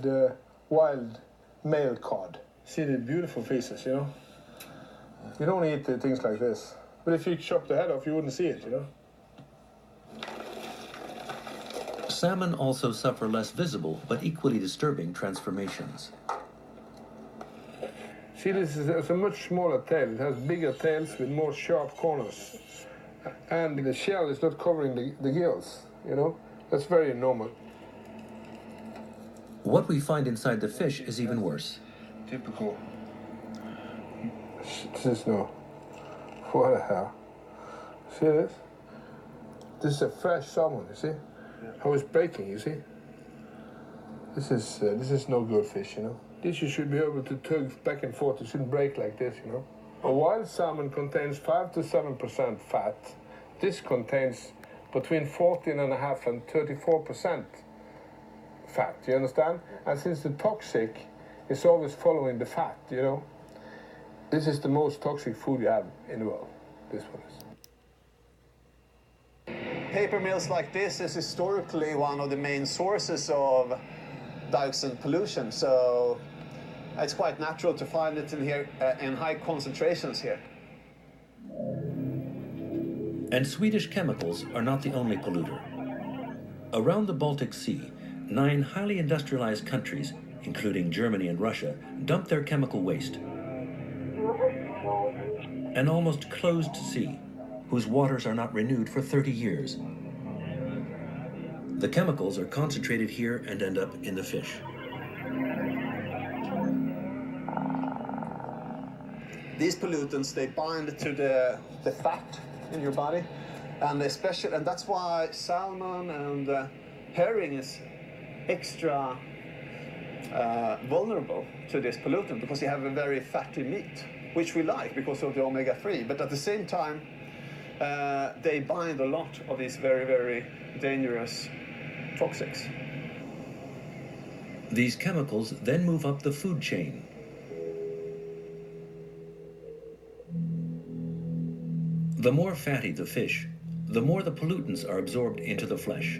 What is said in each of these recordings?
The wild male cod. See the beautiful faces, you know? You don't eat things like this. But if you chop the head off, you wouldn't see it, you know? Salmon also suffer less visible but equally disturbing transformations. See, this is a much smaller tail. It has bigger tails with more sharp corners. And the shell is not covering the gills, you know? That's very normal. What we find inside the fish is even worse. Typical. This is no. What the hell? See this? This is a fresh salmon, you see? How it's breaking, you see? This is no good fish, you know? This you should be able to tug back and forth. It shouldn't break like this, you know? A wild salmon contains 5 to 7% fat. This contains between 14.5 and 34% fat, you understand? And since the toxic is always following the fat, you know, this is the most toxic food you have in the world. This one is. Paper mills like this is historically one of the main sources of dioxin pollution, so it's quite natural to find it in here in high concentrations here. And Swedish chemicals are not the only polluter. Around the Baltic Sea, 9 highly industrialized countries, including Germany and Russia, dump their chemical waste. An almost closed sea, whose waters are not renewed for 30 years. The chemicals are concentrated here and end up in the fish. These pollutants, they bind to the fat in your body, and that's why salmon and herring is extra vulnerable to this pollutant, because they have a very fatty meat, which we like because of the omega-3, but at the same time they bind a lot of these very, very dangerous toxics. These chemicals then move up the food chain. The more fatty the fish, the more the pollutants are absorbed into the flesh.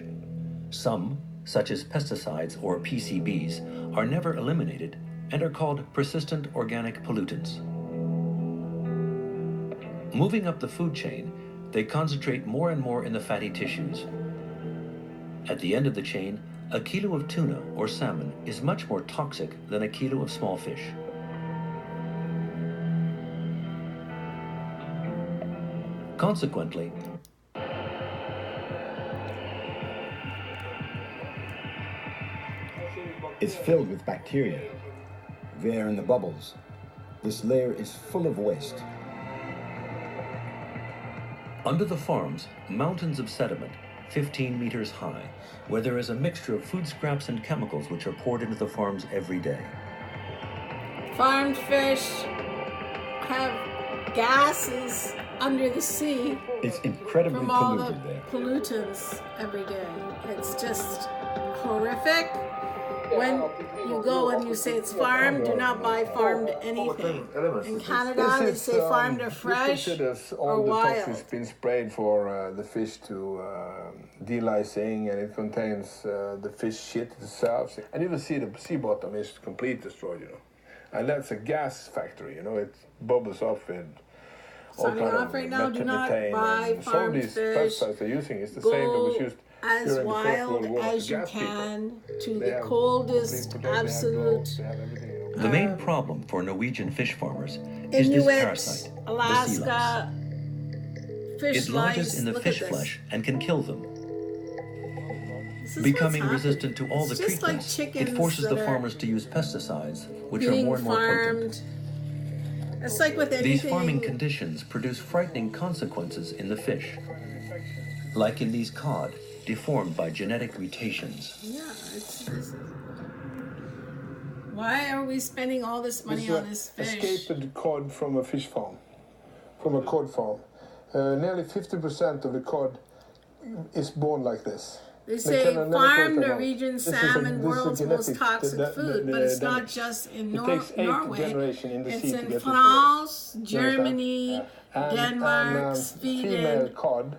Some, such as pesticides or PCBs, are never eliminated and are called persistent organic pollutants. Moving up the food chain, they concentrate more and more in the fatty tissues. At the end of the chain, a kilo of tuna or salmon is much more toxic than a kilo of small fish. Consequently, it's filled with bacteria. There in the bubbles. This layer is full of waste. under the farms, mountains of sediment, 15 meters high, where there is a mixture of food scraps and chemicals which are poured into the farms every day. Farmed fish have gases under the sea. It's incredibly from all polluted the there. Pollutants every day. It's just horrific. When you go and you say it's farmed, do not buy farmed anything. In Canada, they say farmed or fresh or the wild. toxins been sprayed for the fish to de-lysing, and it contains the fish shit itself. And you will see the sea bottom is completely destroyed, you know. And that's a gas factory, you know. It bubbles off with all Signing kind off of right now, do not methane. buy And some of farmed these fish. pesticides they're using is the same that was used as during the First wild World War as to you gas people. can to They the have coldest complete protection, absolute. they have everything, you know. The main problem for Norwegian fish farmers is this Inuit, parasite, the sea Alaska, lice. fish It lodges lice. in the Look fish at this. flesh and can kill them. This is Becoming what's resistant to all happening. the It's just like treatments, chickens it forces the that are farmers to use pesticides, which are being more and more potent. farmed. It's like with anything. These farming conditions produce frightening consequences in the fish, like in these cod, deformed by genetic mutations. Yeah, why are we spending all this money on this fish? Escaped cod from a fish farm, from a cod farm. Nearly 50% of the cod is born like this. They say cannot farmed never take them out. Norwegian This is salmon, this is world's most genetics, toxic food, but it's not damage. just in It takes 8 Norway. generations in the It's sea to in get this France, far. Germany, And, Denmark, female Sweden. cod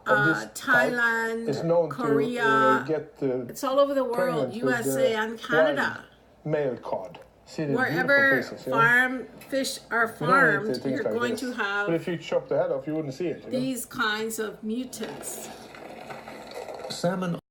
Thailand, is known Korea. to get it's all over the world, pregnant with USA the and Canada. male cod. See the Wherever beautiful pieces, farm fish are You don't need farmed, things you're like going this. to But have if you chop the head off, you wouldn't see it. You know? these kinds of mutants. Salmon